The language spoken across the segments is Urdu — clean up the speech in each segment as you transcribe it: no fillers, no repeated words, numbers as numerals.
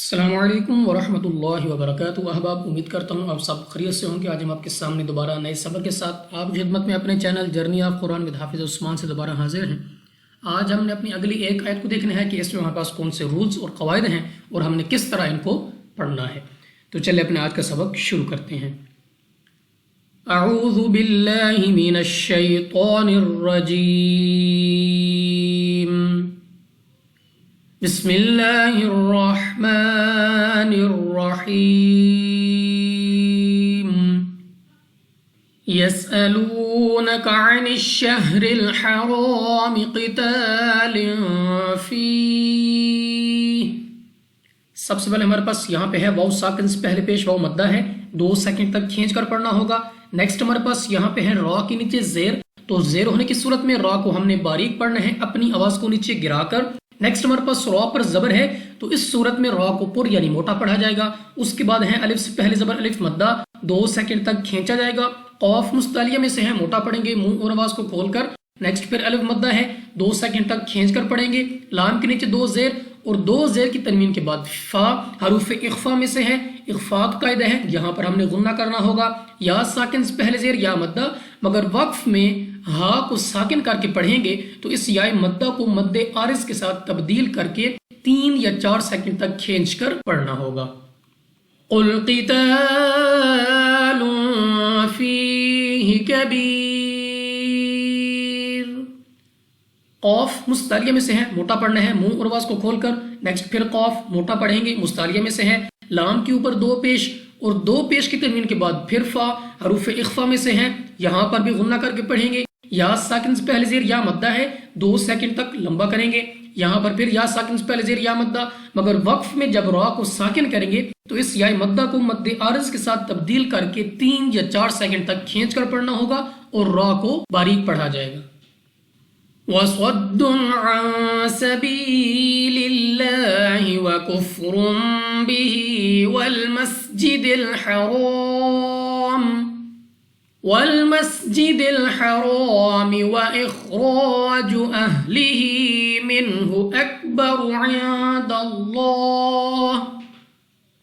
السلام علیکم ورحمۃ اللہ وبرکاتہ احباب، امید کرتا ہوں آپ سب خیریت سے ہوں گے۔ آج ہم آپ کے سامنے دوبارہ نئے سبق کے ساتھ آپ کی خدمت میں اپنے channel journey of Quran with حافظ عثمان سے دوبارہ حاضر ہیں۔ آج ہم نے اپنی اگلی ایک آیت کو دیکھنا ہے کہ اس میں ہمارے پاس کون سے رولز اور قواعد ہیں اور ہم نے کس طرح ان کو پڑھنا ہے۔ تو چلے اپنے آج کا سبق شروع کرتے ہیں۔ اعوذ باللہ من الشیطان الرجیم، بسم اللہ الرحمن الرحیم۔ یسألونک عن الشہر الحرام قتال فیہ۔ سب سے پہلے ہمارے پاس یہاں پہ ہے واو ساکن سے پہلے پیش واو مدہ ہے، 2 سیکنڈ تک کھینچ کر پڑھنا ہوگا۔ نیکسٹ ہمارے پاس یہاں پہ ہے را کے نیچے زیر، تو زیر ہونے کی صورت میں را کو ہم نے باریک پڑھنا ہے اپنی آواز کو نیچے گرا کر۔ نیکسٹ ہمارے پاس را پر زبر ہے، تو اس صورت میں را کو پر یعنی موٹا پڑھا جائے گا۔ اس کے بعد ہے الف سے پہلے زبر الف مدہ، 2 سیکنڈ تک کھینچا جائے گا۔ قاف مستعلیہ میں سے ہے، موٹا پڑھیں گے منہ اور آواز کو کھول کر۔ نیکسٹ پھر الف مدہ ہے، 2 سیکنڈ تک کھینچ کر پڑھیں گے۔ لام کے نیچے 2 زیر اور 2 زیر کی تنوین کے بعد فا حروف اخفا میں سے ہے، اخفا کا قاعدہ ہے، یہاں پر ہم نے غنہ کرنا ہوگا۔ یا ساکن سے پہلے زیر یا مدہ، مگر وقف میں ہا کو ساکن کر کے پڑھیں گے تو اس یا مدہ کو مد عارض کے ساتھ تبدیل کر کے 3 یا 4 سیکنڈ تک کھینچ کر پڑھنا ہوگا۔ قل قتال فیہ کبیر۔ قاف مستعلیہ میں سے ہے، موٹا پڑھنا ہے منہ اور آواز کو کھول کر۔ نیکسٹ پھر قاف موٹا پڑھیں گے، مستعلیہ میں سے ہے۔ لام کے اوپر 2 پیش اور 2 پیش کی تنوین کے بعد پھر فا حروف اخفا میں سے ہے، یہاں پر بھی غنہ کر کے پڑھیں گے۔ یا ساکن سے پہلے زیر یا مدہ ہے، 2 سیکنڈ تک لمبا کریں گے، یہاں پر پھر یا ساکن سے پہلے زیر یا مدہ، مگر وقف میں جب را کو ساکن کریں گے تو اس یا مدہ کو مد عارض کے ساتھ تبدیل کر کے 3 یا 4 سیکنڈ تک کھینچ کر پڑھنا ہوگا اور را کو باریک پڑھا جائے گا۔ وَصَدٌّ عَن سَبِيلِ اللَّهِ وَكُفْرٌ بِهِ وَالْمَسْجِدِ الْحَرَامِ وَإِخْرَاجُ أَهْلِهِ مِنْهُ أَكْبَرُ عِندَ اللَّهِ۔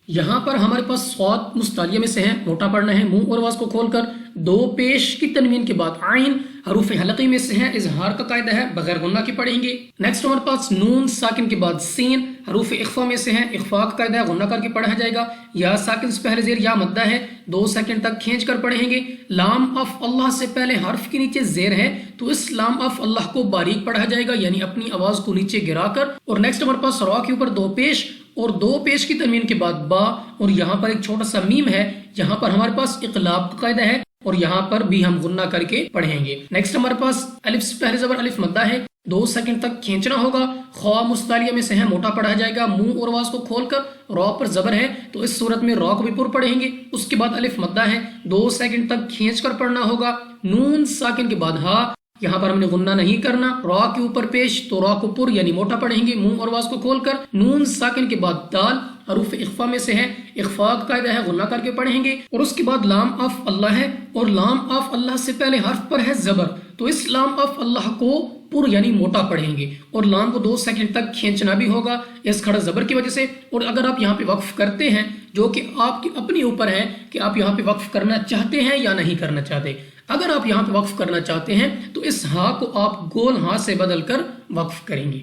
یہاں پر ہمارے پاس صاد مستعلیہ میں سے ہے، موٹا پڑھنا ہے منہ اور آواز کو کھول کر۔ 2 پیش کی تنوین کے بعد عین حروف حلقی میں سے ہے، اظہار کا قاعدہ ہے، بغیر غنہ کے پڑھیں گے۔ نیکسٹ ہمارے پاس نون ساکن کے بعد سین حروف اخفا میں سے ہے، اخفا کا قاعدہ ہے، غنہ کر کے پڑھا جائے گا۔ یا ساکن سے پہلے زیر یا مدہ ہے، 2 سیکنڈ تک کھینچ کر پڑھیں گے۔ لام اف اللہ سے پہلے حرف کے نیچے زیر ہے، تو اس لام اف اللہ کو باریک پڑھا جائے گا، یعنی اپنی آواز کو نیچے گرا کر۔ اور نیکسٹ ہمارے پاس را کے اوپر 2 پیش اور 2 پیش کی تنوین کے بعد با، اور یہاں پر ایک چھوٹا سا میم ہے، یہاں پر ہمارے پاس اقلاب کا قاعدہ ہے اور یہاں پر بھی ہم غنہ کر کے پڑھیں گے۔ نیکسٹ ہمارے پاس الف سے پہلے زبر الف مدہ ہے، 2 سیکنڈ تک کھینچنا ہوگا۔ خوا مستعلیہ میں سے ہے، موٹا پڑھا جائے گا منہ اور آواز کو کھول کر۔ را پر زبر ہے تو اس صورت میں را کو بھی پر پڑھیں گے۔ اس کے بعد الف مدہ ہے، 2 سیکنڈ تک کھینچ کر پڑھنا ہوگا۔ نون ساکن کے بعد ہا، یہاں پر ہم نے غنہ نہیں کرنا۔ را کے اوپر پیش تو را کو پر یعنی موٹا پڑھیں گے منہ اور آواز کو کھول کر۔ نون ساکن کے بعد دال حروف اخفا میں سے ہے، اخفا کا قاعدہ ہے، غنہ کر کے پڑھیں گے۔ اور اس کے بعد لام اف اللہ ہے، اور لام اف اللہ سے پہلے حرف پر ہے زبر، تو اس لام اف اللہ کو پر یعنی موٹا پڑھیں گے اور لام کو 2 سیکنڈ تک کھینچنا بھی ہوگا اس کھڑا زبر کی وجہ سے۔ اور اگر آپ یہاں پہ وقف کرتے ہیں، جو کہ آپ کی اپنی اوپر ہے کہ آپ یہاں پہ وقف کرنا چاہتے ہیں یا نہیں کرنا چاہتے، اگر آپ یہاں پہ وقف کرنا چاہتے ہیں تو اس ہا کو آپ گول ہا سے بدل کر وقف کریں گے۔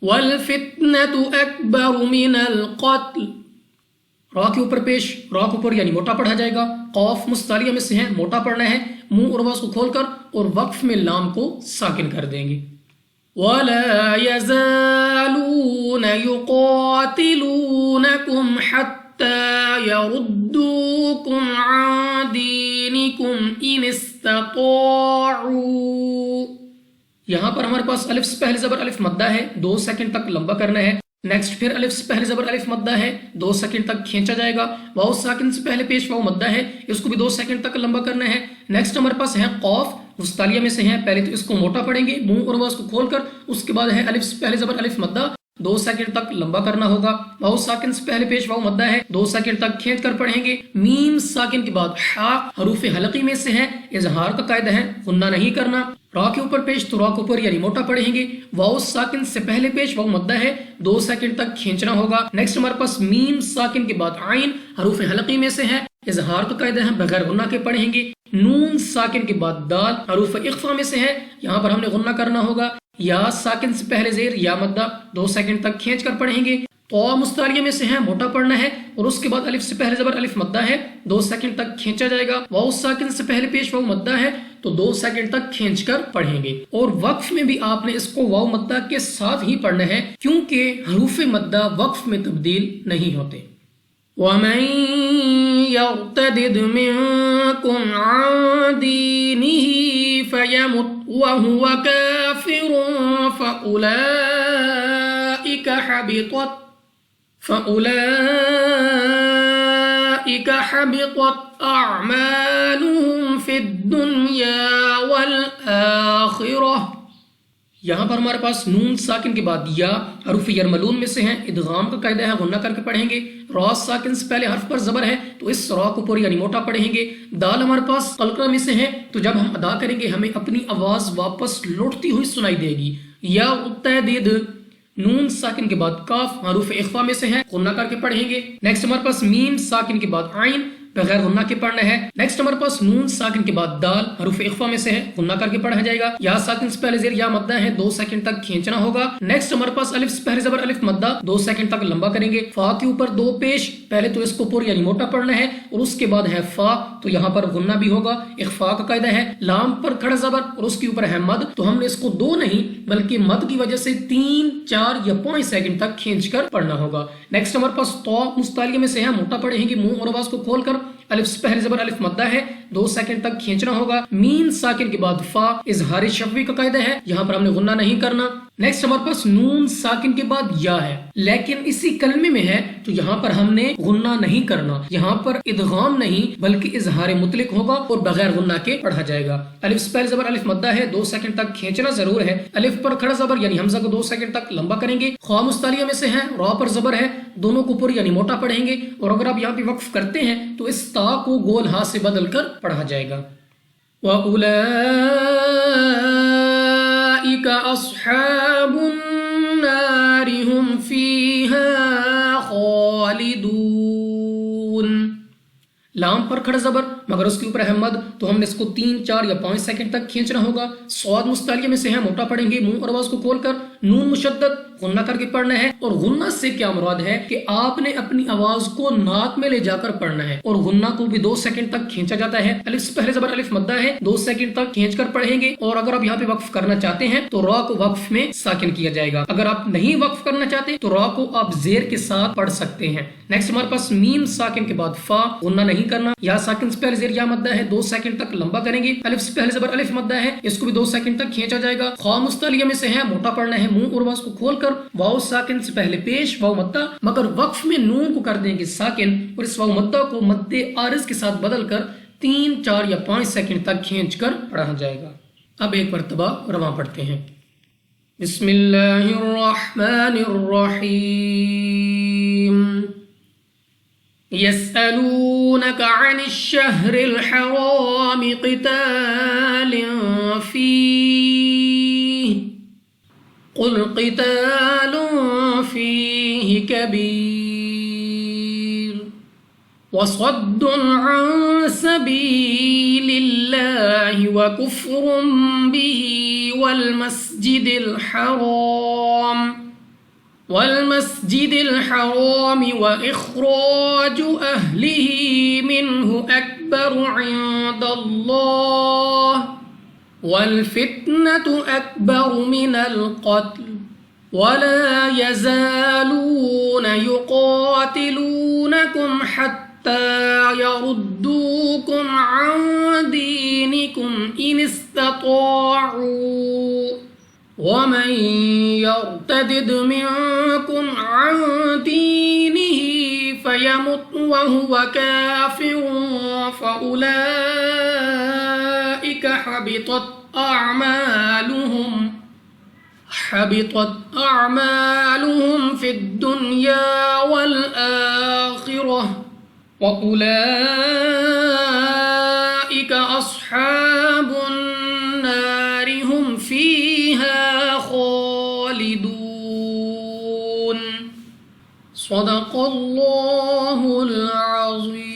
وَالْفِتْنَةُ أَكْبَرُ مِنَ الْقَتْلِ۔ را کے اوپر پیش، را کے اوپر یعنی موٹا پڑھا جائے گا۔ قاف مستعلیہ میں سے ہے، موٹا پڑھنا ہے منہ اور آواز کو کھول کر، اور وقف میں لام کو ساکن کر دیں گے۔ وَلَا يَزَالُونَ يُقَاتِلُونَكُمْ حَتَّى يَرُدُّوكُمْ عَنْ دِينِكُمْ إِنِ اسْتَطَاعُوا۔ یہاں پر ہمارے پاس الف سے پہلے زبر الف مدہ ہے، 2 سیکنڈ تک لمبا کرنا ہے۔ نیکسٹ پھر الف سے پہلے زبر الف مدہ ہے، 2 سیکنڈ تک کھینچا جائے گا۔ واو ساکن سے پہلے پیش واو مدہ ہے، اس کو بھی 2 سیکنڈ تک لمبا کرنا ہے۔ نیکسٹ ہمارے پاس ہے قاف مستعلیہ میں سے ہے، پہلے تو اس کو موٹا پڑھیں گے منہ اور آواز کو کھول کر۔ اس کے بعد ہے الف سے پہلے زبر الف مدہ، 2 سیکنڈ تک لمبا کرنا ہوگا۔ واو ساکن سے پہلے پیش واو مدہ ہے، 2 سیکنڈ تک کھینچ کر پڑھیں گے۔ میم ساکن کے بعد حا حروف حلقی میں سے ہے، اظہار کا قاعدہ ہے، غنہ نہیں کرنا۔ را کے اوپر پیش تو را کے اوپر یعنی موٹا پڑھیں گے. واو ساکن سے پہلے پیش واو مدہ ہے 2 سیکنڈ تک کھینچنا ہوگا. نیکسٹ ہمارے پاس میم ساکن کے بعد عین حروف حلقی میں سے ہے. اظہار تو قاعدہ ہے بغیر غنہ کے پڑھیں گے. نون ساکن کے بعد دال حروف اخفا میں سے ہے. یہاں پر ہم نے غنہ کرنا ہوگا. یا ساکن سے پہلے زیر یا مدہ 2 سیکنڈ تک کھینچ کر پڑھیں گے. تو مستعلیہ میں سے ہے موٹا پڑھنا ہے اور اس کے بعد الف سے پہلے زبر الف مدہ ہے 2 سیکنڈ تک کھینچا جائے گا. واو ساکن سے پہلے پیش واو مدہ ہے تو 2 سیکنڈ تک کھینچ کر پڑھیں گے. اور وقف میں بھی آپ نے اس کو واو مدہ کے ساتھ ہی پڑھنا ہے کیونکہ حروف مدہ وقف میں تبدیل نہیں ہوتے. وَمَن يَرْتَدِدْ مِنكُمْ عَن دِينِهِ فَيَمُتْ وَهُوَ كَافِرٌ فَأُولَئِكَ حَبِطَتْ أَعْمَالُهُمْ فِي الدُّنْيَا وَالْآخِرَةِ. یہاں پر ہمارے پاس نون ساکن کے بعد یا حروف یرملون میں سے ہیں. ادغام کا قاعدہ ہے غنہ کر کے پڑھیں گے. را ساکن سے پہلے حرف پر زبر ہے تو اس را کو پوری یعنی موٹا پڑھیں گے. دال ہمارے پاس قلقلہ میں سے ہے تو جب ہم ادا کریں گے ہمیں اپنی آواز واپس لوٹتی ہوئی سنائی دے گی. یا اتدد نون ساکن کے بعد کاف حروف اخفا میں سے ہے غنہ کر کے پڑھیں گے. نیکسٹ ہمارے پاس میم ساکن کے بعد عین بغیر غنہ کے پڑھنا ہے. نیکسٹ ہمارے پاس نون ساکن کے بعد دال حروف اخفا میں سے ہے غنہ کر کے پڑھا جائے گا. یا ساکن سے پہلے زیر یا مدہ ہے 2 سیکنڈ تک کھینچنا ہوگا. نیکسٹ ہمارے پاس الف سے پہلے زبر الف مدہ 2 سیکنڈ تک لمبا کریں گے. فا کے اوپر 2 پیش پہلے تو اس کو پور یعنی موٹا پڑھنا ہے اور اس کے بعد ہے فا تو یہاں پر غنہ بھی ہوگا. اخفا کا قاعدہ ہے لام پر کھڑا زبر اور اس کے اوپر ہے مد تو ہم نے اس کو 2 نہیں بلکہ مد کی وجہ سے 3 4 یا 5 سیکنڈ تک کھینچ کر پڑھنا ہوگا. نیکسٹ ہمارے پاس تو مستعلیہ میں سے ہے موٹا پڑھیں گے. منہ اور آواز کو کھول کر الف سے پہلے زبر الف مدہ ہے 2 سیکنڈ تک کھینچنا ہوگا. میم ساکن کے بعد فا اظہار شفوی کا قاعدہ ہے یہاں پر ہم نے غنہ نہیں کرنا. نیکسٹ ہمارے پاس نون ساکن کے بعد یا ہے لیکن اسی کلمے میں ہے تو یہاں پر ہم نے غنہ نہیں کرنا. یہاں پر ادغام نہیں بلکہ اظہار مطلق ہوگا اور بغیر غنہ کے پڑھا جائے گا. الف سے پہلے زبر الف مدہ ہے 2 سیکنڈ تک کھینچنا ضرور ہے. الف پر کھڑا زبر یعنی حمزہ کو 2 سیکنڈ تک لمبا کریں گے. خواہ مستعلیہ میں سے ہے را پر زبر ہے دونوں کو پر یعنی موٹا پڑھیں گے اور اگر آپ یہاں پہ وقف کرتے ہیں تو اس تا کو گول ہاتھ سے بدل کر پڑھا جائے گا. وَأُولَئِكَ أَصْحَابُ النَّارِ هُمْ فِيهَا خَالِدُونَ. لام پر کھڑا زبر مگر اس کے اوپر ہے مد تو ہم نے اس کو 3 4 یا 5 سیکنڈ تک کھینچنا ہوگا. صاد مستعلیہ میں سے ہے موٹا پڑھیں گے. منہ اور آواز کو کھول کر نون مشدد غنہ کر کے پڑھنا ہے. اور غنہ سے کیا مراد ہے کہ آپ نے اپنی آواز کو ناک میں لے جا کر پڑھنا ہے اور غنہ کو بھی 2 سیکنڈ تک کھینچا جاتا ہے. الف سے پہلے زبر الف مدہ ہے 2 سیکنڈ تک کھینچ کر پڑھیں گے. اور اگر آپ یہاں پہ وقف کرنا چاہتے ہیں تو را کو وقف میں ساکن کیا جائے گا. اگر آپ نہیں وقف کرنا چاہتے تو را کو آپ زیر کے ساتھ پڑھ سکتے ہیں. نیکسٹ ہمارے پاس میم ساکن کے بعد فا غنہ نہیں کرنا. یا ساکن سے پہلے زیر یا مدہ ہے 2 سیکنڈ تک لمبا کریں گے. الف سے پہلے زبر الف مدہ ہے اس کو بھی 2 سیکنڈ تک کھینچا جائے گا. خواہ مستعلیہ میں سے ہے موٹا پڑھنا ہے. منہ اور آواز کو کھول کر واو ساکن سے پہلے پیش واو مدہ مگر وقف میں نون کو کر دیں گے ساکن اور اس واو مدہ کو مد عارض کے ساتھ بدل کر 3 4 یا 5 سیکنڈ تک کھینچ کر پڑھا جائے گا. اب ایک مرتبہ رواں پڑھتے ہیں. بسم اللہ الرحمن الرحیم. يسألونك عن الشهر الحرام قتال فيه قل قتال فيه كبير وصد عن سبيل الله وكفر به والمسجد الحرام وإخراج أهله منه أكبر عند الله والفتنة أكبر من القتل ولا يزالون يقاتلونكم حتى يردوكم عن دينكم إن استطاعوا ومن يرتدد منكم عن دينه فيمت وهو كافر فأولئك حبطت أعمالهم في الدنيا والآخرة وأولئك أصحاب النار صدق اللہ العظیم.